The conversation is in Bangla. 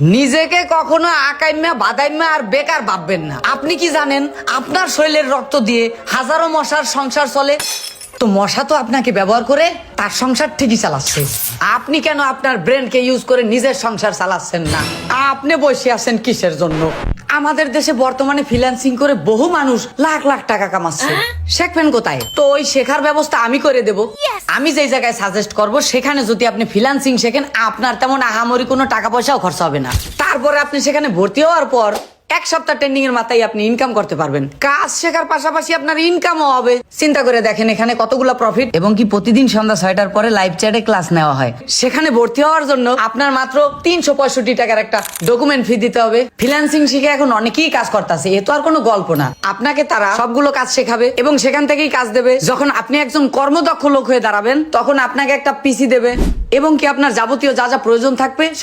নিজেকে কখনো আকাইম্যা বাদাইম্যা আর বেকার ভাববেন না। আপনি কি জানেন আপনার শরীরের রক্ত দিয়ে হাজারো মশার সংসার চলে? তো মশা তো আপনাকে ব্যবহার করে তার সংসার ঠিকই চালাচ্ছে। আপনি কেন আপনার ব্রেনকে ইউজ করে নিজের সংসার চালাচ্ছেন না? আপনি বসে আছেন কিসের জন্য? আমাদের দেশে বর্তমানে ফ্রিল্যান্সিং করে বহু মানুষ লাখ লাখ টাকা কামাচ্ছে। শিখবেন কোথায়? তো ওই শেখার ব্যবস্থা আমি করে দেব। আমি যেই জায়গায় সাজেস্ট করব সেখানে যদি আপনি ফ্রিল্যান্সিং শেখেন, আপনার তেমন আহামরি কোনো টাকা পয়সাও খরচ হবে না। তারপরে আপনি সেখানে ভর্তি হওয়ার পর এক সপ্তাহ ট্রেনিং এর মাথায় আপনি ইনকাম করতে পারবেন। কাজ শেখার পাশাপাশি আপনার ইনকামও হবে। চিন্তা করে দেখেন এখানে কতগুলো প্রফিট। এবং কি প্রতিদিন সন্ধ্যা 6টার পরে লাইভ চ্যাটে ক্লাস নেওয়া হয়। সেখানে ভর্তি হওয়ার জন্য আপনার মাত্র 365 টাকার একটা ডকুমেন্ট ফি দিতে হবে। ফ্রিল্যান্সিং শিখে এখন অনেকেই কাজ করতেছে, এ তো আর কোনো গল্প না। আপনাকে তারা সবগুলো কাজ শেখাবে এবং সেখান থেকেই কাজ দেবে। যখন আপনি একজন কর্মদক্ষ লোক হয়ে দাঁড়াবেন তখন আপনাকে একটা পিসি দেবে এবং কি আপনার যাবতীয় যা যা প্রয়োজন থাকবে